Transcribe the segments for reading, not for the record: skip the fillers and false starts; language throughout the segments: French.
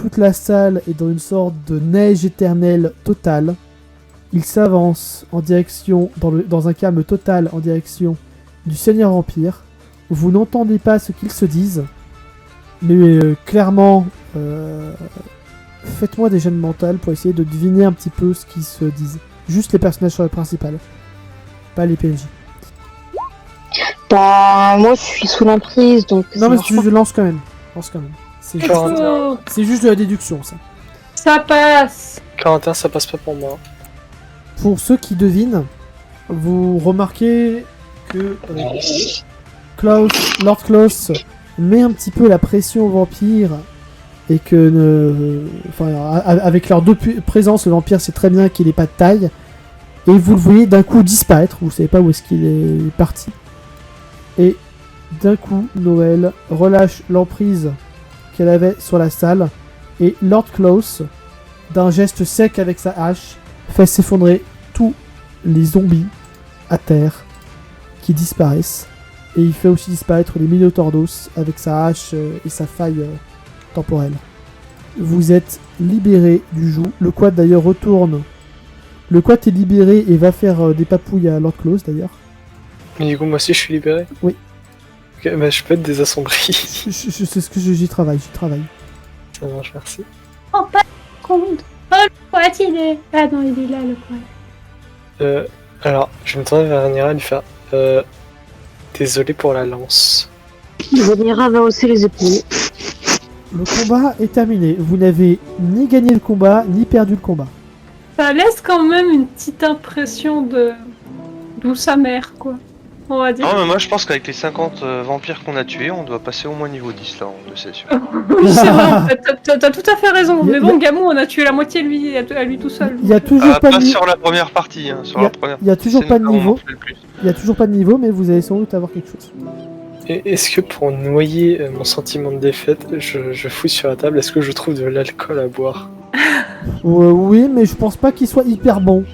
toute la salle est dans une sorte de neige éternelle totale. Il s'avance en direction, dans un calme total, en direction du Seigneur Vampire. Vous n'entendez pas ce qu'ils se disent, mais clairement, faites-moi des jets de mental pour essayer de deviner un petit peu ce qu'ils se disent. Juste les personnages principaux, pas les PNJ. Bah, moi je suis sous l'emprise donc. Non, mais je lance quand même. C'est juste de la déduction, ça. Ça passe. 41, ça passe pas pour moi. Pour ceux qui devinent, vous remarquez que Lord Klaus met un petit peu la pression aux vampires et que, avec leurs deux présences, le vampire sait très bien qu'il n'est pas de taille et vous le voyez d'un coup disparaître. Vous savez pas où est-ce qu'il est parti. Et d'un coup, Noël relâche l'emprise qu'elle avait sur la salle et Lord Klaus, d'un geste sec avec sa hache, fait s'effondrer tous les zombies à terre qui disparaissent. Et il fait aussi disparaître les Minotaurdos avec sa hache et sa faille temporelle. Vous êtes libérés du joug. Le quad d'ailleurs retourne. Le quad est libéré et va faire des papouilles à Lord Klaus d'ailleurs. Mais du coup, moi aussi je suis libéré. Oui. Ok, bah je peux être désassombri. C'est ce que j'y travaille. Ça marche, merci. Oh, pas compte. Oh, le quad, il est... Ah non, il est là, le quad. Alors, je vais me tourner vers Rhaenyra et lui faire... Désolé pour la lance. Rhaenyra va hausser les épaules. Le combat est terminé. Vous n'avez ni gagné le combat, ni perdu le combat. Ça laisse quand même une petite impression de... douce amère, quoi. On va dire. Non, mais moi je pense qu'avec les 50 vampires qu'on a tués, on doit passer au moins niveau 10 là, on le sait sûr. Oui, c'est vrai, en fait, t'as tout à fait raison. Mais bon, Gamou, on a tué la moitié lui, à lui tout seul. Il y a toujours pas de sur la première partie, hein, sur la première. Il y a toujours C'est pas de nous qui niveau. avons fait le plus. Il y a toujours pas de niveau, mais vous allez sans doute avoir quelque chose. Et est-ce que pour noyer mon sentiment de défaite, je fouille sur la table, est-ce que je trouve de l'alcool à boire? Oui, mais je pense pas qu'il soit hyper bon,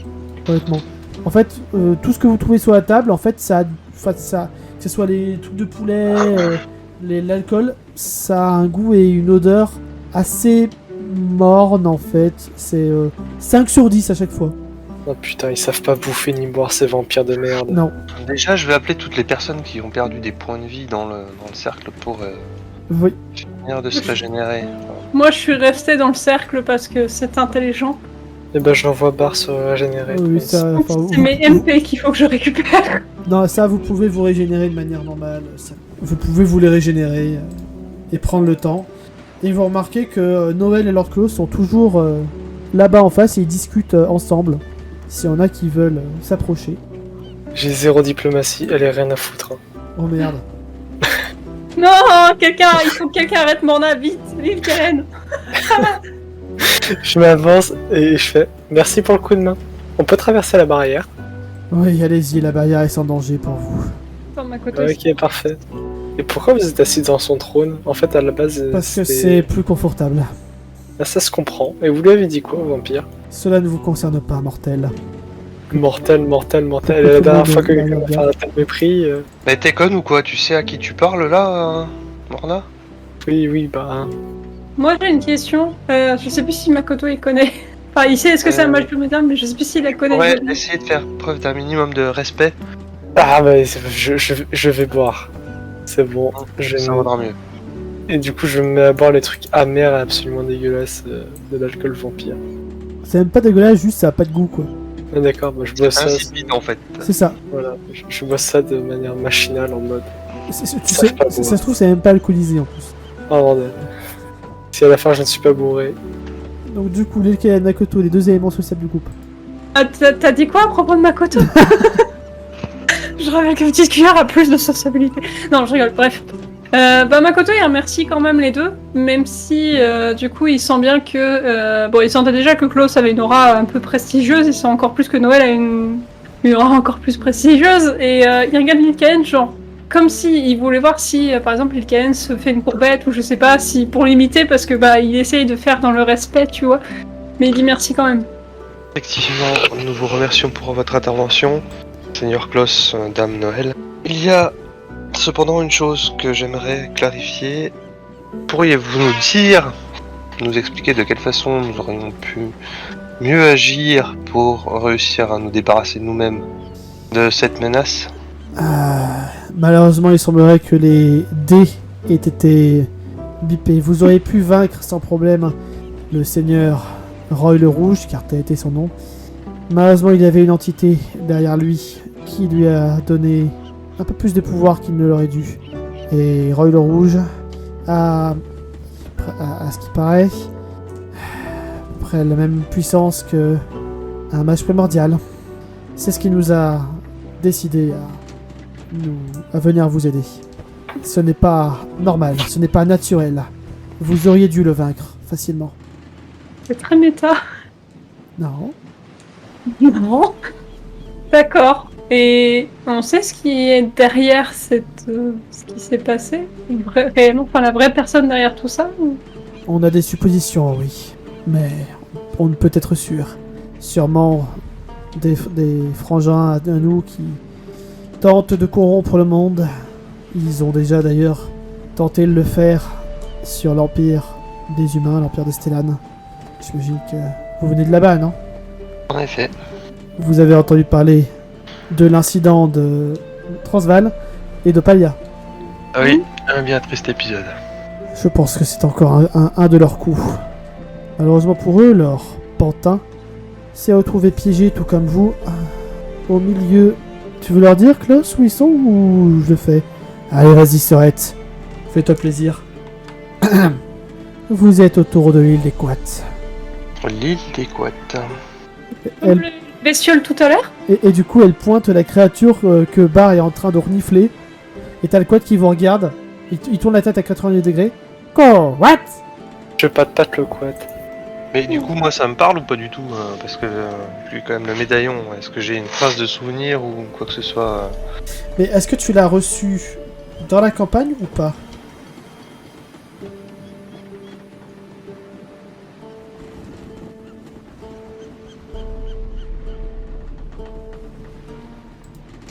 honnêtement. En fait, tout ce que vous trouvez sur la table, en fait, que ce soit les trucs de poulet, l'alcool, ça a un goût et une odeur assez morne, en fait. C'est 5 sur 10 à chaque fois. Oh putain, ils savent pas bouffer ni boire ces vampires de merde. Non. Déjà, je vais appeler toutes les personnes qui ont perdu des points de vie dans le cercle pour Oui. finir de se régénérer. Moi, je suis restée dans le cercle parce que c'est intelligent. Et ben j'envoie Bar se régénérer. Oui, ça, C'est mes MP qu'il faut que je récupère. Non, ça, vous pouvez vous régénérer de manière normale. Ça. Vous pouvez vous les régénérer et prendre le temps. Et vous remarquez que Noël et Lord Klaus sont toujours là-bas en face et ils discutent ensemble. S'il y en a qui veulent s'approcher. J'ai 0 diplomatie, elle est rien à foutre. Hein. Oh merde. Non, il faut que quelqu'un arrête Morna, vite, vive Karen. Je m'avance et je fais merci pour le coup de main. On peut traverser la barrière. Oui, allez-y, la barrière est sans danger pour vous. Dans ma côte aussi. Ok, parfait. Et pourquoi vous êtes assis dans son trône? En fait, à la base, Parce que c'est plus confortable. Ah, ça se comprend. Et vous lui avez dit quoi, vampire? Cela ne vous concerne pas, mortel. Mortel. Et la dernière fois que quelqu'un m'a fait un tel mépris... Mais t'es conne ou quoi? Tu sais à qui tu parles là, Morna? Oui, bah... Moi, j'ai une question. Je sais plus si Makoto il connaît. Enfin, il sait est-ce que c'est un match de métal, mais je sais plus s'il la connaît. Ouais, essayer de faire preuve d'un minimum de respect. Ah bah, je vais boire. C'est bon, Ça vaudra mieux. Et du coup, je me mets à boire les trucs amers et absolument dégueulasses de l'alcool vampire. C'est même pas dégueulasse, juste ça a pas de goût, quoi. Ah, d'accord, bah, je bois ça. Insipide en fait. C'est ça. Voilà, je bois ça de manière machinale en mode. Tu Ça sais, fait pas ça boire. se trouve, c'est même pas alcoolisé en plus. Oh bordel. Si à la fin je ne suis pas bourré. Donc, du coup, Lilka et Makoto, les deux éléments sociables du groupe. Ah, t'as dit quoi à propos de Makoto? Je révèle que petite cuillère a plus de sociabilité. Non, je rigole, bref. Bah Makoto il remercie quand même les deux, même si du coup il sent bien que... bon, il sentait déjà que Klaus avait une aura un peu prestigieuse, il sent encore plus que Noël a une aura encore plus prestigieuse, et il regarde Lilkaen genre comme si il voulait voir si par exemple Lilkaen se fait une courbette ou je sais pas, si pour l'imiter parce que bah il essaye de faire dans le respect, tu vois, mais il dit merci quand même. Effectivement, nous vous remercions pour votre intervention, Seigneur Klaus, Dame Noël. Il y a cependant une chose que j'aimerais clarifier. Pourriez-vous nous dire nous expliquer de quelle façon nous aurions pu mieux agir pour réussir à nous débarrasser nous-mêmes de cette menace? Malheureusement, il semblerait que les dés aient été bipés. Vous auriez pu vaincre sans problème le seigneur Roy le Rouge, car tel était son nom. Malheureusement, il y avait une entité derrière lui qui lui a donné un peu plus de pouvoir qu'il ne l'aurait dû. Et Roy le Rouge a, à ce qui paraît, à peu près la même puissance que un mage primordial. C'est ce qui nous a décidé à venir vous aider. Ce n'est pas normal, ce n'est pas naturel. Vous auriez dû le vaincre facilement. C'est très méta. Non. Non. D'accord. Et on sait ce qui est derrière ce qui s'est passé réellement, enfin la vraie personne derrière tout ça ou... On a des suppositions, oui. Mais on ne peut être sûr. Sûrement des frangins à nous qui tentent de corrompre le monde. Ils ont déjà d'ailleurs tenté de le faire sur l'Empire des Humains, l'Empire de Stellan. J'imagine que vous venez de là-bas, non? En effet. Vous avez entendu parler de l'incident de Transval et de Palia. Ah oui, un bien triste épisode. Je pense que c'est encore un de leurs coups. Malheureusement pour eux, leur pantin s'est retrouvé piégé tout comme vous au milieu. Tu veux leur dire, Klaus, où ils sont ou je le fais? Allez, vas-y, Sorette. Fais-toi plaisir. Vous êtes autour de l'île des Couates. L'île des Couates. Elle- Bestiole tout à l'heure. Et du coup, elle pointe la créature que Bar est en train de renifler. Et t'as le quad qui vous regarde. Il tourne la tête à 90 degrés. Quoi? What? Je patate le quad. Mais du coup, moi, ça me parle ou pas du tout parce que j'ai quand même le médaillon. Est-ce que j'ai une trace de souvenir ou quoi que ce soit Mais est-ce que tu l'as reçu dans la campagne ou pas?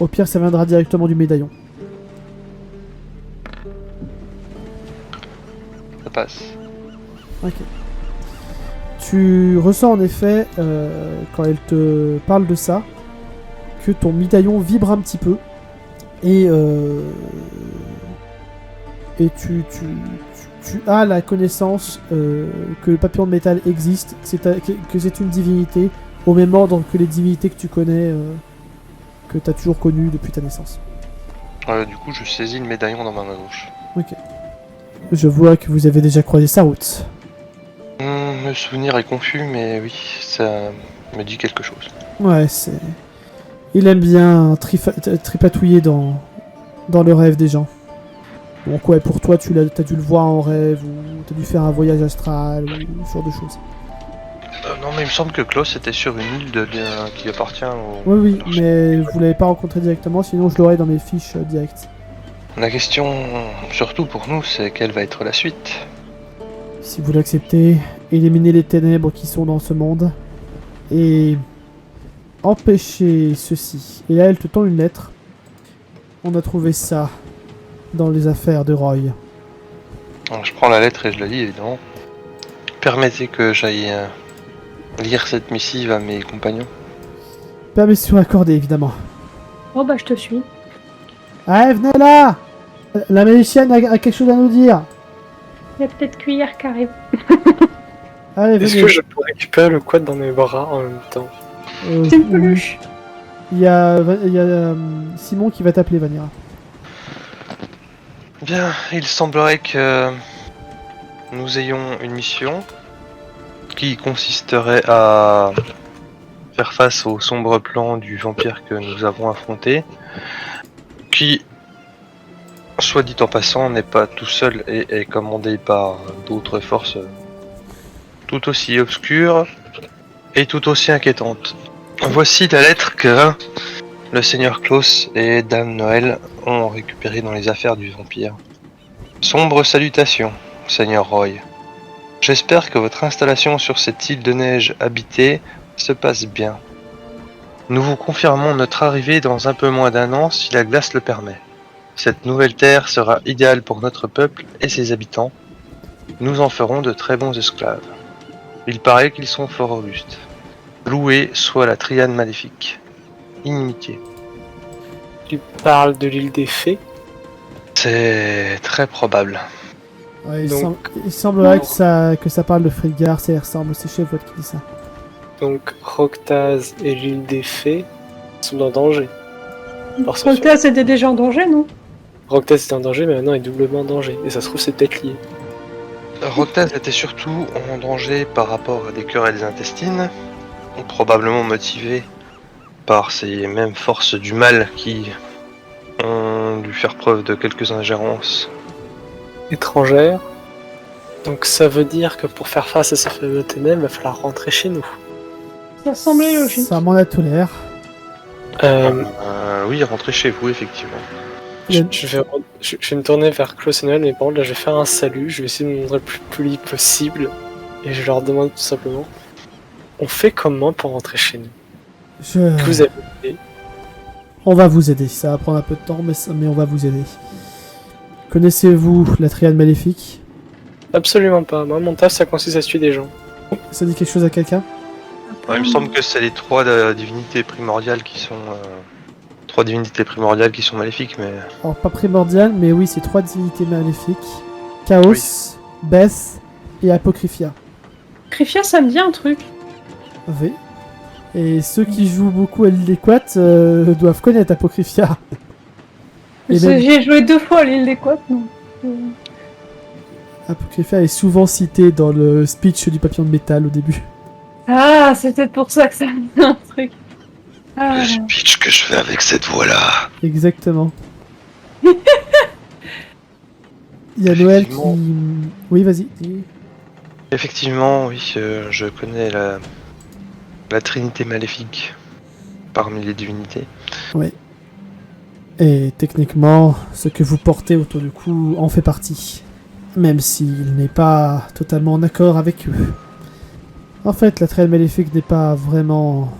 Au pire, ça viendra directement du médaillon. Ça passe. Ok. Tu ressens en effet, quand elle te parle de ça, que ton médaillon vibre un petit peu. Et tu as la connaissance que le papillon de métal existe, que c'est une divinité, au même ordre que les divinités que tu connais, que tu as toujours connues depuis ta naissance. Du coup, je saisis le médaillon dans ma main gauche. Ok. Je vois que vous avez déjà croisé sa route. Le souvenir est confus, mais oui, ça me dit quelque chose. Ouais, c'est... Il aime bien tripatouiller dans le rêve des gens. Donc ouais, pour toi, t'as dû le voir en rêve, ou t'as dû faire un voyage astral, ou ce genre de choses. Non, mais il me semble que Klaus était sur une île qui appartient au... Oui, mais vous l'avez pas rencontré directement, sinon je l'aurais dans mes fiches directes. La question, surtout pour nous, c'est quelle va être la suite. Si vous l'acceptez, éliminez les ténèbres qui sont dans ce monde, et empêchez ceci. Et là, elle te tend une lettre. On a trouvé ça dans les affaires de Roy. Alors, je prends la lettre et je la lis, évidemment. Permettez que j'aille lire cette missive à mes compagnons. Permission accordée, évidemment. Oh bah je te suis. Allez, venez là! La magicienne a quelque chose à nous dire. Il y a peut-être Cuillère qui arrive. Allez, Est-ce venez. que je peux récupérer le quad dans mes bras en même temps? C'est une peluche. Il y a Simon qui va t'appeler, Vanira. Bien, il semblerait que nous ayons une mission qui consisterait à faire face au sombre plan du vampire que nous avons affronté, qui, soit dit en passant, n'est pas tout seul et est commandé par d'autres forces tout aussi obscures et tout aussi inquiétantes. Voici la lettre que le seigneur Klaus et Dame Noël ont récupérée dans les affaires du vampire. Sombre salutations, seigneur Roy. J'espère que votre installation sur cette île de neige habitée se passe bien. Nous vous confirmons notre arrivée dans un peu moins d'1 an si la glace le permet. Cette nouvelle terre sera idéale pour notre peuple et ses habitants. Nous en ferons de très bons esclaves. Il paraît qu'ils sont fort robustes. Loué soit la triade maléfique. Inimitié. Tu parles de l'île des fées. C'est très probable. Ouais, Donc, il semblerait que ça parle de Friggar, ça y ressemble, c'est Chevot qui dit ça. Donc Roctaz et l'île des fées sont en danger. Alors, ça fait- Roctaz c'était déjà en danger, non? Roctaz est en danger, mais maintenant il est doublement en danger. Et ça se trouve, c'est peut-être lié. Roctaz était surtout en danger par rapport à des querelles intestines, probablement motivées par ces mêmes forces du mal qui ont dû faire preuve de quelques ingérences. Étrangère. Donc ça veut dire que pour faire face à ces fameux ténèbres, il va falloir rentrer chez nous. Ça semblait logique. Ça m'en a tout l'air. Oui, rentrez chez vous, effectivement. Je vais me tourner vers Klaus et Noël, mais par contre là je vais faire un salut, je vais essayer de me montrer le plus poli possible, et je leur demande tout simplement, on fait comment pour rentrer chez nous? Que vous avez fait? On va vous aider, ça va prendre un peu de temps, mais on va vous aider. Connaissez-vous la triade maléfique? Absolument pas, moi mon taf ça consiste à tuer des gens. Ça dit quelque chose à quelqu'un? Il me semble que c'est les trois divinités primordiales qui sont maléfiques, mais Alors pas primordial, mais oui, c'est 3 divinités maléfiques. Chaos, Oui. Beth et Apocryphia. Crifia, ça me dit un truc. Oui. Et ceux qui jouent beaucoup à l'île des Quates doivent connaître Apocryphia. Et même J'ai joué 2 fois à l'île des Côtes, donc... Apocryphia est souvent cité dans le speech du papillon de métal au début. Ah, c'est peut-être pour ça que ça me dit un truc. Ah, le speech que je fais avec cette voix-là. Exactement. Il y a Noël qui... Effectivement. Oui, vas-y. dis. Effectivement, oui, je connais la trinité maléfique parmi les divinités. Et techniquement, ce que vous portez autour du cou en fait partie. Même s'il n'est pas totalement en accord avec eux. En fait, la triade maléfique n'est pas vraiment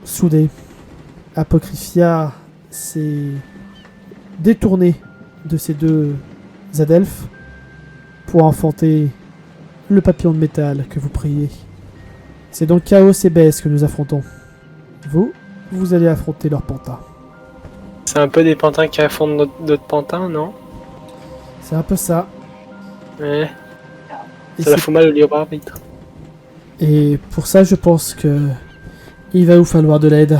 soudée. Apocryphia s'est détourné de ces deux adelphes pour enfanter le papillon de métal que vous priez. C'est donc Chaos et Bess que nous affrontons. Vous allez affronter leur pantin. C'est un peu des pantins qui affondent notre pantin, non? C'est un peu ça. Ouais, Et, ça la fout mal au libre arbitre. et pour ça, je pense que il va vous falloir de l'aide.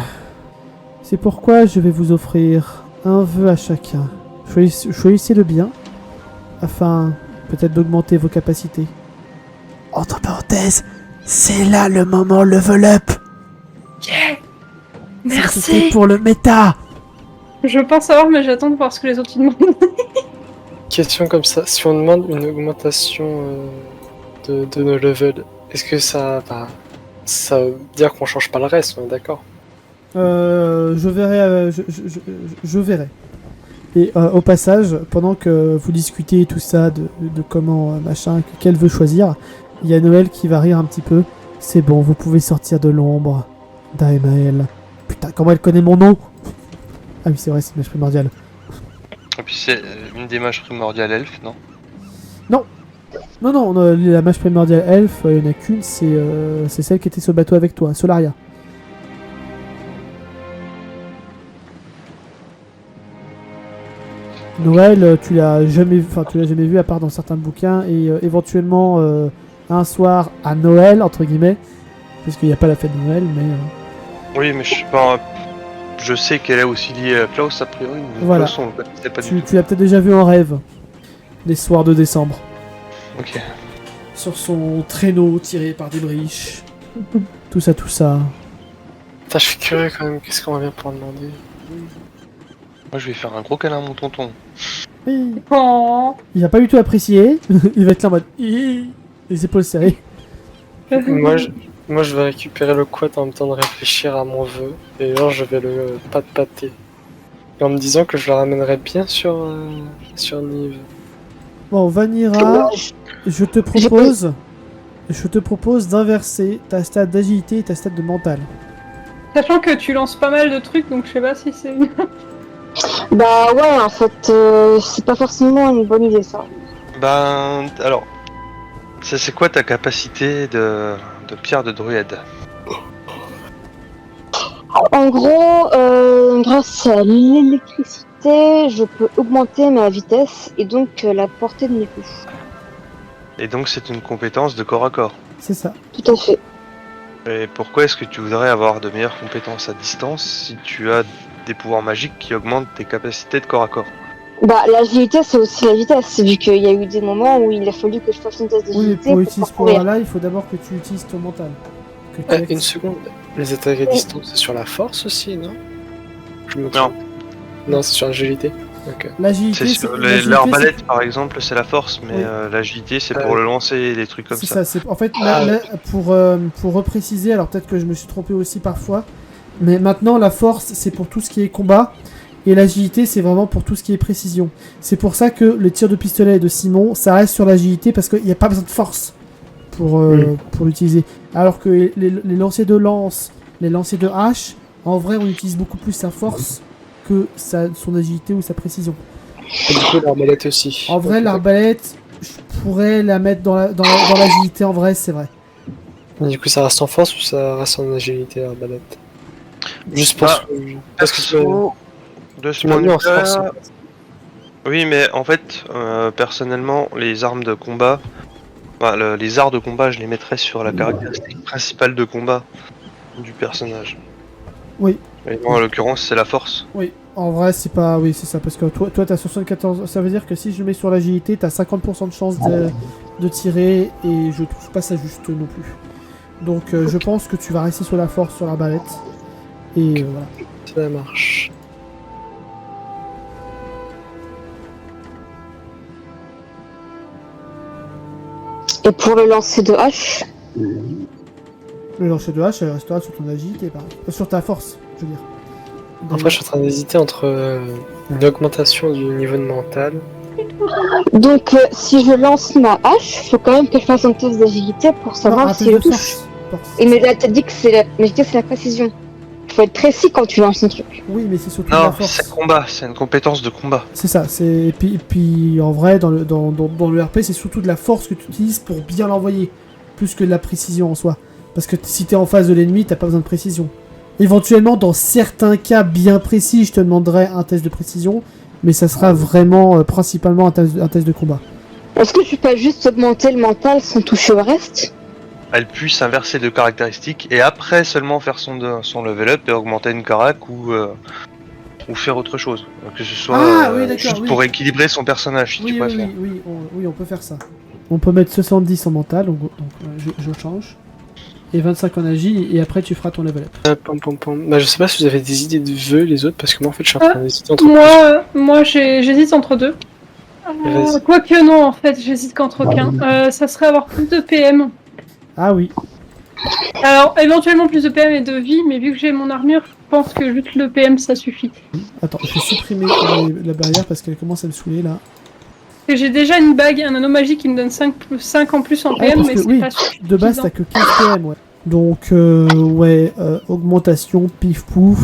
C'est pourquoi je vais vous offrir un vœu à chacun. Choisissez le bien, afin peut-être d'augmenter vos capacités. Entre parenthèses, c'est là le moment level up. yeah. C'était Merci. pour le méta. Je veux pas savoir, mais j'attends de voir ce que les autres ils demandent. Question comme ça, si on demande une augmentation de nos levels, est-ce que ça veut dire qu'on change pas le reste, on est d'accord? Je verrai. Je verrai. Et au passage, pendant que vous discutez tout ça de comment machin, qu'elle veut choisir, il y a Noël qui va rire un petit peu. C'est bon, vous pouvez sortir de l'ombre, Daemael. Putain, comment elle connaît mon nom? Ah oui, c'est vrai, c'est mage primordial. Et puis c'est une des mages primordiales elfes, non? Non, la mage primordiale elfe, il n'y en a qu'une, c'est celle qui était sur le bateau avec toi, Solaria. Noël, tu l'as jamais vu à part dans certains bouquins et éventuellement un soir à Noël entre guillemets, parce qu'il n'y a pas la fête de Noël, mais Oui, mais je suis pas. Je sais qu'elle est aussi liée à Klaus a priori. Mais Voilà. Klaus, on le connaissait pas du tout. tu l'as peut-être déjà vu en rêve les soirs de décembre, Ok. sur son traîneau tiré par des briches, tout ça. Putain, je suis curieux quand même, qu'est-ce qu'on va bien pouvoir demander? Moi, je vais faire un gros câlin à mon tonton. Oui. Oh. Il va pas du tout apprécier, il va être là en mode les épaules serrées. Moi, je vais récupérer le quad en même temps de réfléchir à mon vœu, et genre je vais le pat-pater. Et en me disant que je le ramènerai bien sur Nive. Bon, Vanira, je te propose d'inverser ta stat d'agilité et ta stat de mental. Sachant que tu lances pas mal de trucs, donc je sais pas si c'est... Bah ouais, en fait, c'est pas forcément une bonne idée ça. Ben, alors, Ça, c'est quoi ta capacité de pierre de druide? En gros, grâce à l'électricité, je peux augmenter ma vitesse et donc la portée de mes coups. Et donc, c'est une compétence de corps à corps. C'est ça. Tout à fait. Et pourquoi est-ce que tu voudrais avoir de meilleures compétences à distance si tu as des pouvoirs magiques qui augmentent tes capacités de corps à corps? Bah, l'agilité, c'est aussi la vitesse, vu qu'il y a eu des moments où il a fallu que je fasse une test Oui, mais d'agilité pour pour utiliser ce parcourir. pouvoir-là, il faut d'abord que tu utilises ton mental. Que tu Une seconde. Les attaques à distance, c'est sur la force aussi, non? Je me trompe. Non, c'est sur l'agilité. Ok. L'agilité, C'est sur l'agilité, l'arbalète, par exemple, c'est la force, mais Oui. L'agilité, c'est pour le lancer et des trucs comme c'est ça. ça. En fait, pour repréciser, alors peut-être que je me suis trompé aussi parfois, mais maintenant la force c'est pour tout ce qui est combat et l'agilité c'est vraiment pour tout ce qui est précision. C'est pour ça que le tir de pistolet de Simon, ça reste sur l'agilité parce qu'il n'y a pas besoin de force pour l'utiliser. Alors que les lancers de lance, les lancers de hache, en vrai on utilise beaucoup plus sa force que son agilité ou sa précision. Et du coup, l'arbalète aussi. En vrai, Ok. l'arbalète, je pourrais la mettre dans l'agilité, en vrai, c'est vrai. Et du coup, ça reste en force ou ça reste en agilité, l'arbalète? Juste pour Bah, parce que De ce tu m'as point de mis en vue-là, force. oui, mais en fait, personnellement, les armes de combat, les arts de combat, je les mettrais sur la caractéristique principale de combat du personnage. Oui. Et moi, en l'occurrence, c'est la force. Oui, en vrai, c'est pas... Oui, c'est ça, parce que toi t'as 74... Ça veut dire que si je le mets sur l'agilité, t'as 50% de chance de tirer, et je trouve pas ça juste non plus. Donc je pense que tu vas rester sur la force, sur l'arbalète, et voilà. Ça marche. Et pour le lancer de hache, Le lancer de hache, elle restera sur ton agilité, sur ta force, je veux dire. Après, je suis en train d'hésiter entre une augmentation du niveau de mental. donc si je lance ma hache, faut quand même que je fasse un test d'agilité pour Non, savoir un si test je de touche. force. Et mais là, t'as dit que c'est la précision. Faut être précis quand tu lances un truc. Oui, mais c'est surtout la Non, force. c'est combat, c'est une compétence de combat. C'est ça, et puis en vrai, dans le RP, c'est surtout de la force que tu utilises pour bien l'envoyer, plus que de la précision en soi. Parce que si t'es en face de l'ennemi, t'as pas besoin de précision. Éventuellement, dans certains cas bien précis, je te demanderai un test de précision, mais ça sera vraiment principalement un test de combat. Est-ce que tu peux juste augmenter le mental sans toucher au reste? Elle puisse inverser de caractéristiques et après seulement faire son level up et augmenter une carac ou faire autre chose. Que ce soit oui, d'accord, juste oui. pour équilibrer son personnage, si tu préfères. Oui, on peut faire ça. On peut mettre 70 en mental, donc je change. Et 25 en agi, et après tu feras ton level up. Bah, je sais pas si vous avez des idées de vœux, les autres, parce que moi, en fait, je suis en train d'hésiter entre Moi j'hésite entre deux. Vas-y. Quoique non, en fait, j'hésite qu'entre aucun. Ça serait avoir plus de PM. Ah oui. Alors, éventuellement plus de PM et de vie, mais vu que j'ai mon armure, je pense que juste le PM ça suffit. Attends, je vais supprimer la barrière parce qu'elle commence à me saouler là. Parce que j'ai déjà une bague, un anneau magique qui me donne 5 en plus en PM, parce mais que c'est oui, pas suffisant. de base t'as que 15 PM, ouais. Donc, augmentation, pif pouf.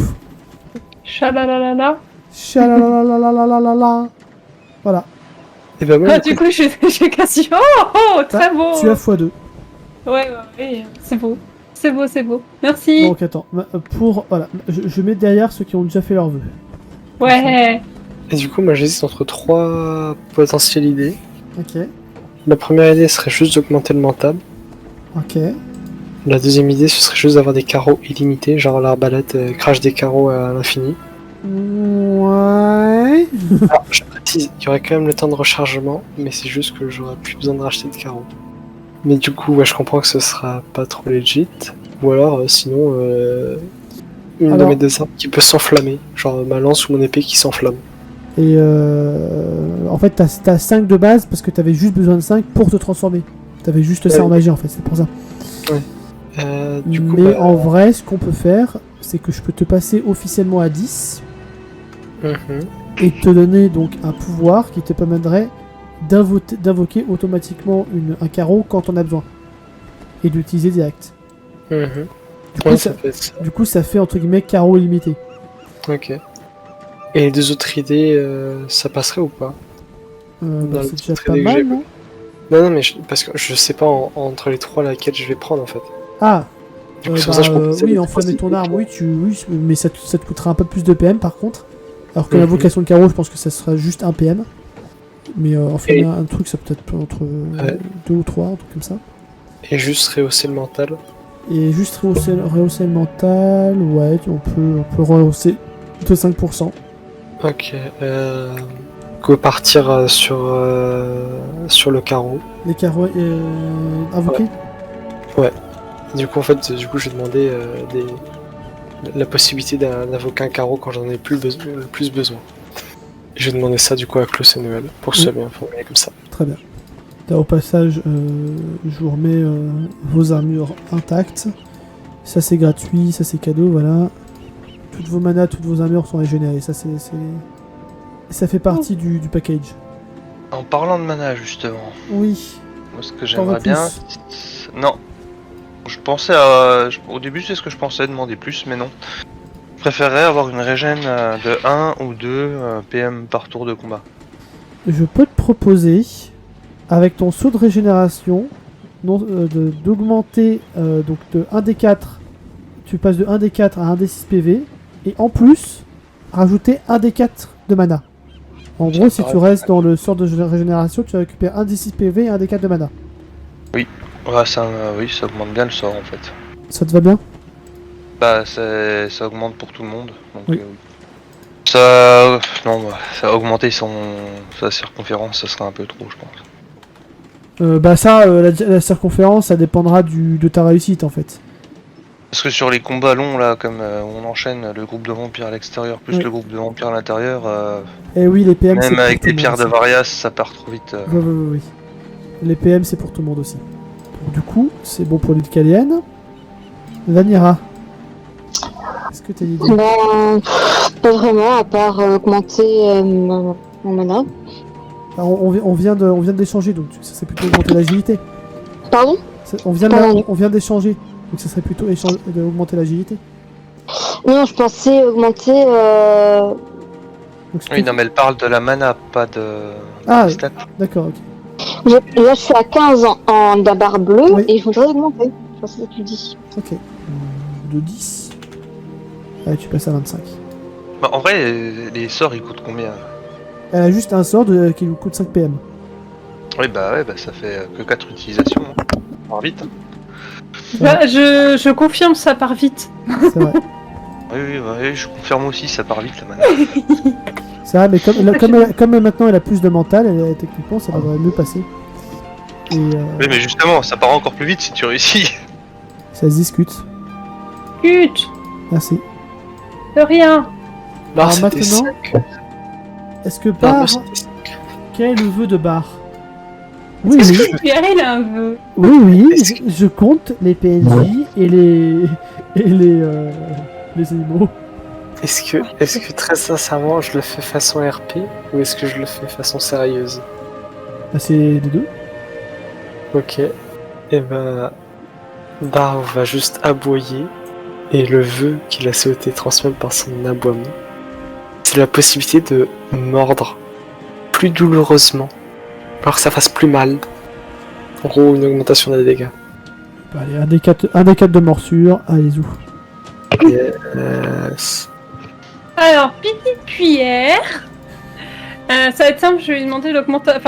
Chalalalala. Chalalalalalalalala. Voilà. Et bah, moi, Ah, du coup, j'ai quasi. Oh, très beau! Tu as x2. Ouais, c'est beau. C'est beau. Merci. Donc attends, voilà, je mets derrière ceux qui ont déjà fait leur vœu. Ouais. Et du coup, moi, j'hésite entre trois potentielles idées. Ok, La première idée serait juste d'augmenter le mental. ok. La deuxième idée, ce serait juste d'avoir des carreaux illimités, genre l'arbalète crache des carreaux à l'infini. Ouais. Alors, je précise, il y aurait quand même le temps de rechargement, mais c'est juste que j'aurais plus besoin de racheter de carreaux. Mais du coup, ouais, je comprends que ce sera pas trop legit. Ou alors, sinon, une de Alors- mes deux armes qui peut s'enflammer. Genre ma lance ou mon épée qui s'enflamme. Et en fait, t'as 5 de base parce que t'avais juste besoin de 5 pour te transformer. T'avais juste ça en magie en fait, c'est pour ça. Du coup, Mais bah, en vrai, ce qu'on peut faire, c'est que je peux te passer officiellement à 10 mhm. et te donner donc un pouvoir qui te permettrait d'invoquer automatiquement un carreau quand on a besoin. Et d'utiliser direct. Mhm. Du coup, Ouais, ça, ça peut être ça. du coup, ça fait entre guillemets carreau illimité. Ok. Et les deux autres idées, ça passerait ou pas Bah, Dans le c'est déjà petit pas trait que mal, j'ai. non? Non, mais parce que je sais pas entre les trois laquelle je vais prendre en fait. Ah, Du coup, c'est pour ça que je proposais oui, les enflammer ton possibilités. arme, oui, mais ça te coûtera un peu plus de PM par contre. Alors que Mhm. l'invocation de carreau, je pense que ça sera juste 1 PM. Mais enflammer un truc, ça peut être entre Ouais. 2 ou 3, un truc comme ça. Et juste rehausser le mental. Et juste rehausser le mental, ouais, on peut rehausser de 5%. Ok. Go partir sur le carreau. Les carreaux invoqués. Du coup, en fait, je vais demander la possibilité d'invoquer un carreau quand j'en ai le plus besoin. Et je vais demander ça du coup à Klaus et Noël pour que ce soit bien formulé comme ça. Très bien. Là, au passage, je vous remets vos armures intactes. Ça c'est gratuit, ça c'est cadeau, voilà. Toutes vos manas, toutes vos armures sont régénérées. Ça fait partie du package. En parlant de mana, justement, Oui. moi, ce que T'en j'aimerais veux bien. Non. Je pensais à. Au début, c'est ce que je pensais demander plus, mais non. Je préférerais avoir une régène de 1 ou 2 PM par tour de combat. Je peux te proposer, avec ton saut de régénération, d'augmenter donc de 1d4. Tu passes de 1d4 à 1d6 PV. Et en plus, rajouter 1d4 de mana. En gros, si tu restes dans le sort de régénération, tu récupères 1d6 PV et 1d4 de mana. Ouais, oui, ça augmente bien le sort en fait. Ça te va bien? Bah, ça augmente pour tout le monde. Donc, Oui. ça. Non, bah, ça a augmenté sa circonférence, ça serait un peu trop, je pense. La circonférence, ça dépendra de ta réussite en fait. Parce que sur les combats longs, là, comme on enchaîne le groupe de vampires à l'extérieur plus Oui. le groupe de vampires à l'intérieur, Et oui, les PM, c'est même pour avec tout des le pierres monde de aussi. Varias, ça part trop vite. Oui. Les PM, c'est pour tout le monde aussi. Donc, du coup, c'est bon pour l'île Calienne. Vanira. Est-ce que t'as une idée? Ben, pas vraiment, à part augmenter mon mana. Alors, on vient d'échanger, donc ça serait plutôt augmenter l'agilité. Pardon? On vient d'échanger, donc ça serait plutôt augmenter l'agilité. Non, je pensais augmenter. Donc, c'est Oui, non, mais elle parle de la mana, pas de. Ah, stats. d'accord, ok. Là, je suis à 15 en de la barre bleue Oui. et je voudrais augmenter. Je pense que c'est ce que tu dis. Ok. De 10. Allez, tu passes à 25. Bah, en vrai, les sorts ils coûtent combien? Elle a juste un sort qui lui coûte 5 PM. Oui, bah ouais, bah ça fait que 4 utilisations. Hein. Ça part vite. Hein. Bah, je confirme, ça part vite. C'est vrai. Oui, je confirme aussi, ça part vite la mana. C'est vrai, mais comme maintenant elle a plus de mental, techniquement ça devrait mieux passer. Et Oui, mais justement, ça part encore plus vite si tu réussis. ça se discute. Chut, Merci. de rien. Non, Alors c'était maintenant, 5. est-ce que Non, Bar... moi, c'était 5. Quel est le vœu de Bar? Oui, Est-ce oui, que Pierre, il a un vœu? oui, Est-ce je compte les PNJ et les animaux. Est-ce que très sincèrement je le fais façon RP ou est-ce que je le fais façon sérieuse? Bah, c'est les deux. Ok. Et ben. Bar va juste aboyer et le vœu qu'il a souhaité transmettre par son aboiement, c'est la possibilité de mordre plus douloureusement, alors que ça fasse plus mal. En gros, une augmentation des dégâts. Bah, allez, un des 4 de morsure, allez-y. Yes. Alors, petite cuillère. Ça va être simple, je vais lui demander l'augmentation.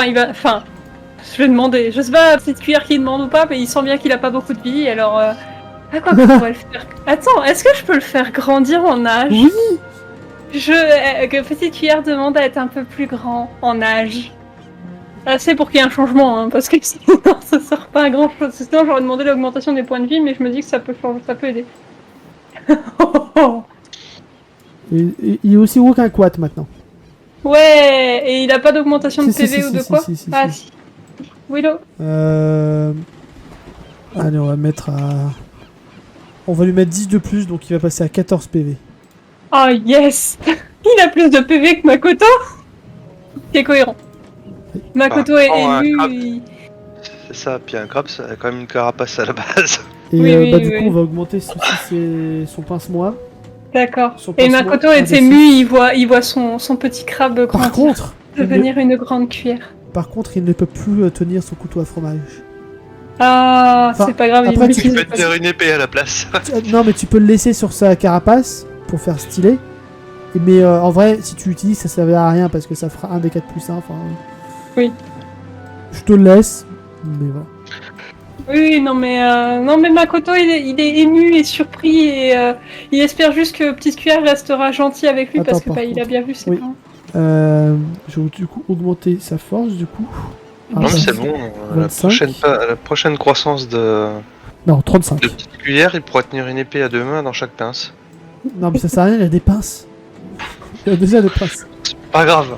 Je vais demander. Je sais pas, petite cuillère qui demande ou pas, mais il sent bien qu'il a pas beaucoup de vie, alors. À quoi que je pourrais le faire? Attends, est-ce que je peux le faire grandir en âge? Oui. Que petite cuillère demande à être un peu plus grand en âge. Assez pour qu'il y ait un changement, hein, parce que sinon ça sert pas à grand chose. Sinon j'aurais demandé l'augmentation des points de vie, mais je me dis que ça peut changer, ça peut aider. Et il est aussi gros qu'un quad maintenant. Ouais, et il a pas d'augmentation de Si, PV si, ou de si, quoi? si, si, Ah si. si. Willow. Allez, on va mettre à... On va lui mettre 10 de plus, donc il va passer à 14 PV. Oh yes. Il a plus de PV que Makoto. C'est cohérent. Makoto est élu. C'est ça, puis un crabe, ça a quand même une carapace à la base. Et Oui, du oui. coup, on va augmenter aussi son pince-moi. D'accord. Son Et pince-moi, Makoto un est des ému, il voit son petit crabe Par grandir, contre, devenir une grande cuillère. Par contre, il ne peut plus tenir son couteau à fromage. Ah, Enfin, c'est pas grave, après, il tu Tu me peux te faire une épée à la place. Non, mais tu peux le laisser sur sa carapace pour faire stylé. Mais en vrai, si tu l'utilises, ça servait à rien parce que ça fera un des 4 plus 1. Enfin, Oui. Je te le laisse, mais voilà. Oui, non mais Makoto il est ému et surpris et il espère juste que Petite Cuillère restera gentil avec lui Attends, parce que par bah, il a contre, bien vu ses oui. parents. Je vais du coup augmenter sa force du coup. Non, mais c'est 25. bon. 25. La prochaine croissance de Non, 35. petite cuillère, il pourra tenir une épée à 2 mains dans chaque pince. Non, mais ça sert à rien, il y a des pinces. Il y a déjà des pinces. Pas grave.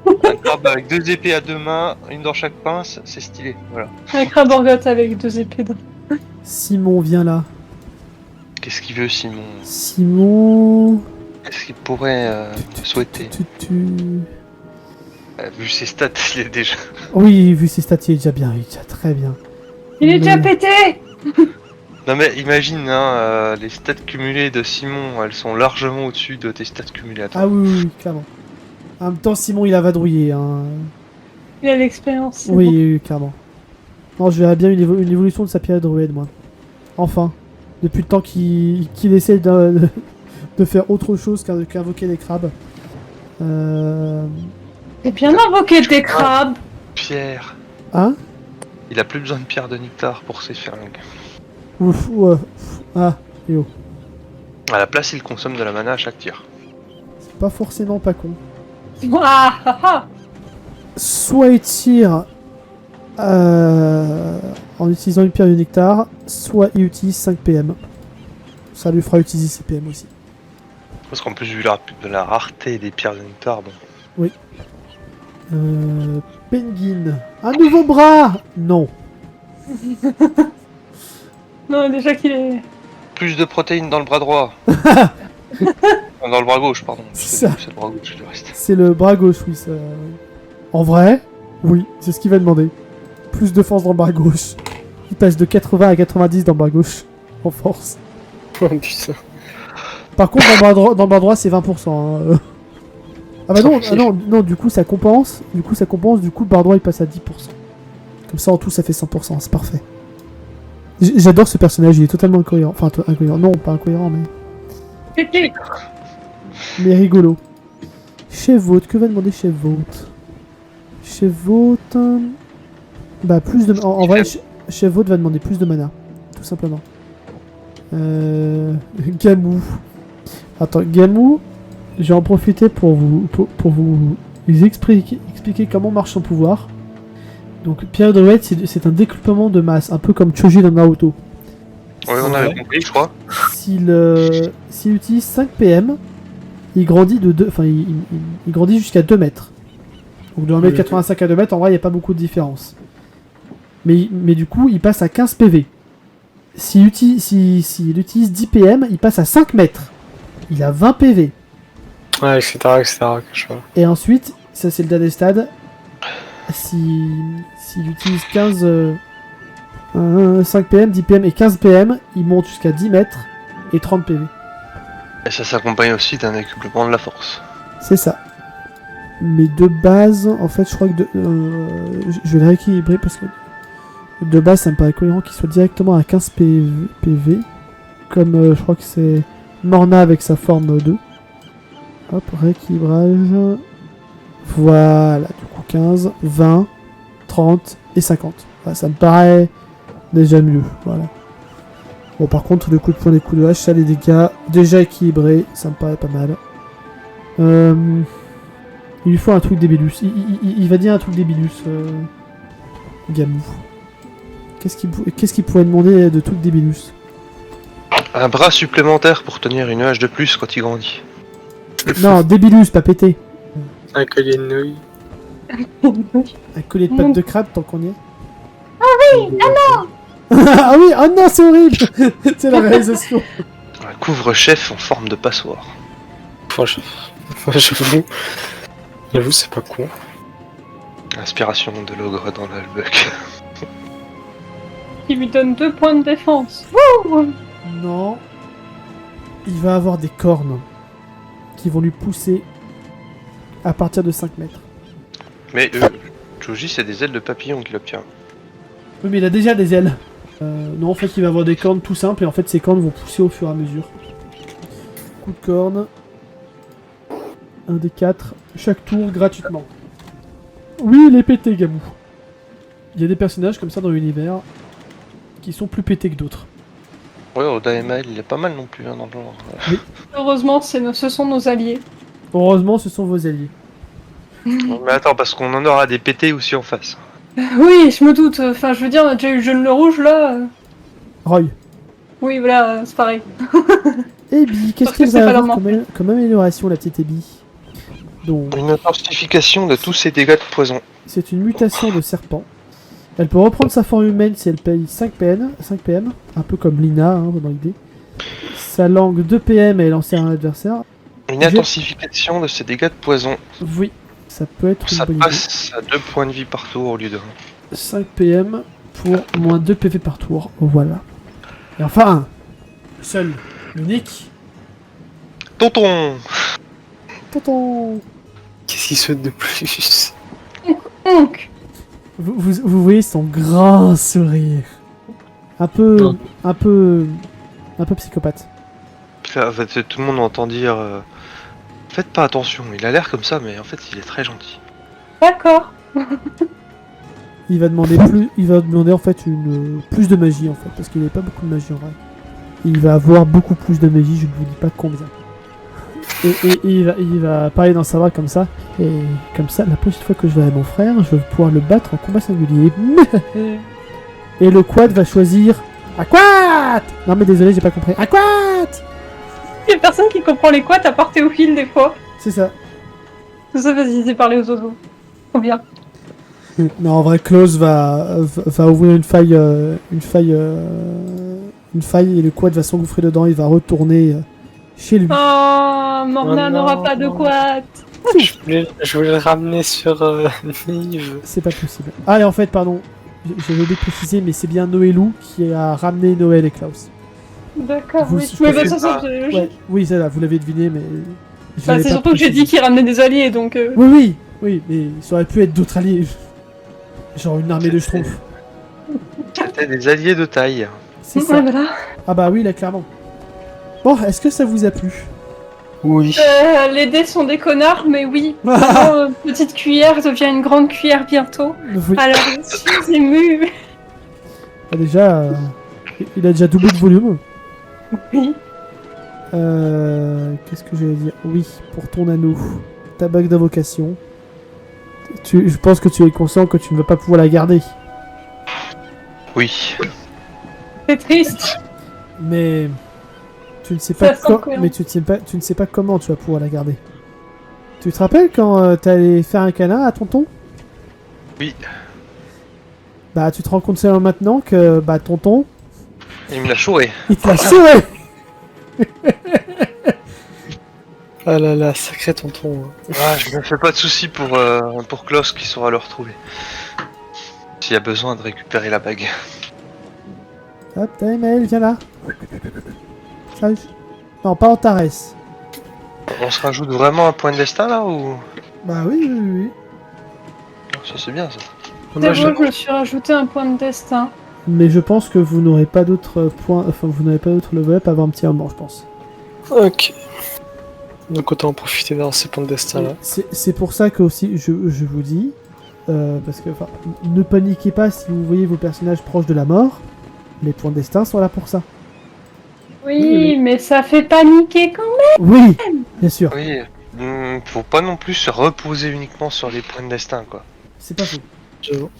Un crabe avec 2 épées à 2 mains, une dans chaque pince, c'est stylé. Voilà. Un craborgotte avec 2 épées dans. Simon, viens là. Qu'est-ce qu'il veut, Simon? Simon. Qu'est-ce qu'il pourrait souhaiter? Vu ses stats, il est déjà. Oui, vu ses stats, il est déjà bien, il est déjà très bien. Il est déjà Mais- pété. Non mais imagine, hein, les stats cumulées de Simon, elles sont largement au-dessus de tes stats cumulées à toi. Ah oui, oui, oui, clairement. En même temps, Simon, il a vadrouillé. Hein. Il a l'expérience. c'est Oui, bon. oui, clairement. Non, je verrais bien une évolution de sa pierre druide, moi. Enfin. Depuis le temps qu'il essaie de faire autre chose qu'invoquer les crabes. C'est bien invoqué tes crabes. Pierre, Hein? il a plus besoin de pierre de nectar pour ses feringues. Ouf, ouais. Ah, yo. À la place, il consomme de la mana à chaque tir. C'est pas forcément pas con. Ah, ah, ah. Soit il tire en utilisant une pierre de nectar, soit il utilise 5 PM. Ça lui fera utiliser ses PM aussi. Parce qu'en plus, vu la rareté des pierres de nectar, bon. Penguin. Un nouveau bras. Non. Non, déjà qu'il est. Plus de protéines dans le bras droit. Dans le bras gauche, pardon. C'est ça. C'est le bras gauche, le reste. C'est le bras gauche, oui. Ça... En vrai, oui, c'est ce qu'il va demander. Plus de force dans le bras gauche. Il passe de 80 à 90 dans le bras gauche. En force. Oh putain. Par contre, dans le bras droit, c'est 20%. Hein. Ah bah non, non, du coup, ça compense. Du coup, le bras droit, il passe à 10%. Comme ça, en tout, ça fait 100%. C'est parfait. J'adore ce personnage, il est totalement incohérent. Enfin, incohérent. Non, pas incohérent, mais... Pété. Mais rigolo. Chef Vote, que va demander Chef Vote? Chef Vote... Bah plus de... En vrai, Chef Vote va demander plus de mana. Tout simplement. Gamou. Attends, Gamou, je vais en profiter pour vous expliquer comment marche son pouvoir. Donc Pierre de Red, c'est un décuplement de masse, un peu comme Choji dans Naruto. Ouais, on avait compris, je crois. S'il utilise 5 PM, il grandit de 2, enfin il grandit jusqu'à 2 mètres. Donc de 1m85 à 2 mètres, en vrai, il n'y a pas beaucoup de différence. Mais du coup, il passe à 15 PV. S'il utilise 10 PM, il passe à 5 mètres. Il a 20 PV. Ouais, etc. Je vois. Et ensuite, ça c'est le dernier stade. S'il utilise 5 PM, 10 PM et 15 PM, il monte jusqu'à 10 mètres et 30 PV. Et ça s'accompagne aussi d'un décuplement de la force. C'est ça. Mais de base, en fait, je crois que je vais le rééquilibrer parce que de base, ça me paraît cohérent qu'il soit directement à 15 PV. Comme je crois que c'est Morna avec sa forme 2. Hop, rééquilibrage. Voilà, du coup 15, 20, 30 et 50. Voilà, ça me paraît déjà mieux. Voilà. Bon, par contre, le coup de poing, les coups de hache, ça, les dégâts déjà équilibrés, ça me paraît pas mal. Il lui faut un truc débilus. Il va dire un truc débilus, Gamou. Qu'est-ce qu'il pourrait demander de truc débilus? Un bras supplémentaire pour tenir une hache de plus quand il grandit. Non, débilus, pas pété. Un collier de nouilles. Un collier de pattes Non. de crabe tant qu'on y est. Ah oui, ah oui, oh non, c'est horrible. C'est la réalisation. Un couvre-chef en forme de passoire. Franchement, j'avoue, c'est pas con. Inspiration de l'ogre dans l'albuck. Qui lui donne 2 points de défense. Wouh. Non. Il va avoir des cornes qui vont lui pousser à partir de 5 mètres. Mais Joji, c'est des ailes de papillon qu'il obtient. Oui, mais il a déjà des ailes. Non, en fait, il va avoir des cornes tout simples, et en fait, ces cornes vont pousser au fur et à mesure. Coup de corne. 1 des 4, chaque tour gratuitement. Oui, il est pété, Gamou. Il y a des personnages comme ça dans l'univers qui sont plus pétés que d'autres. Ouais, Oda Email, il est pas mal non plus hein, dans le genre. Heureusement, ce sont nos alliés. Heureusement, ce sont vos alliés. Mais attends, parce qu'on en aura des pétés aussi en face. Oui, je me doute. Enfin, je veux dire, on a déjà eu le jaune le rouge là. Roy. Oui, voilà, c'est pareil. Ebi, qu'est-ce Parce que qu'elle c'est va pas avoir leur comme amélioration, la petite Ebi? Donc, Une intensification de tous ces dégâts de poison. c'est une mutation de serpent. Elle peut reprendre sa forme humaine si elle paye 5 PM, un peu comme Lina, hein, dans l'idée. Sa langue 2 PM et est lancée à un adversaire. Une intensification de ces dégâts de poison. Oui, ça peut être Ça une bonne idée. passe à 2 points de vie par tour au lieu de 1. 5 PM pour moins 2 PV par tour, voilà. Et enfin, seul, l'unique, Tonton tonton. Qu'est-ce qu'il souhaite de plus? Donc, Vous voyez son grand sourire. Un peu psychopathe. Putain, en fait, tout le monde entend dire faites pas attention, il a l'air comme ça, mais en fait, il est très gentil. d'accord. Il va demander en fait plus de magie en fait, parce qu'il n'avait pas beaucoup de magie en vrai. Il va avoir beaucoup plus de magie, je ne vous dis pas combien. Et il va parler dans sa voix comme ça. Et comme ça, la prochaine fois que je vais à mon frère, je vais pouvoir le battre en combat singulier. Et le quad va choisir Aquat. Non mais désolé, j'ai pas compris. Aquat. Il y a personne qui comprend les quats à part Théophile des fois. C'est ça. Tout ça parce qu'ils parler aux oiseaux. Trop bien. Non, en vrai, Klaus va ouvrir une faille et le quad va s'engouffrer dedans. Il va retourner chez lui. Oh, Morna Oh n'aura non. pas de quat. Je voulais le ramener sur Nive. C'est pas possible. Ah, et en fait, pardon, j'avais oublié de préciser, mais c'est bien Noélou qui a ramené Noël et Klaus. D'accord, Vous oui. aussi, Mais je bah, ça, pense c'est logique. Ouais, oui, c'est là, vous l'avez deviné, mais. je Bah, l'avais c'est pas surtout que j'ai précisé. dit qu'il ramenait des alliés, donc... Oui, mais ça aurait pu être d'autres alliés. Genre une armée de schtroumpfs. C'était des alliés de taille. C'est Ouais, ça. voilà. Ah bah oui, là, clairement. Bon, est-ce que ça vous a plu? Oui. Les dés sont des connards, mais oui. Vraiment, petite cuillère devient une grande cuillère bientôt. Oui. Alors, je suis émue. Ah, déjà, il a déjà doublé de volume. Oui. Qu'est-ce que j'allais dire? Oui, pour ton anneau. Ta bague d'invocation. Je pense que tu es conscient que tu ne vas pas pouvoir la garder. Oui. C'est triste. Mais tu ne sais pas Ça sent collant. mais tu ne sais pas comment tu vas pouvoir la garder. Tu te rappelles quand t'allais faire un câlin à tonton? Oui. Bah tu te rends compte seulement maintenant que bah tonton, Il me l'a chouré. il te l'a sauvé. Ah là là, sacré tonton. Ah, je me fais pas de soucis pour Klaus qui saura le retrouver. S'il y a besoin de récupérer la bague. Hop, t'as email, viens là. Sage. Non, pas Antares. On se rajoute vraiment un point de destin là ou... Bah oui. Ça c'est bien ça. C'est Moi, bon, je... je me suis rajouté un point de destin. Mais je pense que vous n'aurez pas d'autres points, enfin vous n'avez pas d'autres level up avant un petit moment, je pense. Ok. Donc autant en profiter d'avoir ces points de destin là. C'est pour ça que aussi je vous dis, parce que enfin, ne paniquez pas si vous voyez vos personnages proches de la mort, les points de destin sont là pour ça. Oui, mais ça fait paniquer quand même. Oui, bien sûr, Oui. Faut pas non plus se reposer uniquement sur les points de destin quoi. c'est pas faux. J'avoue.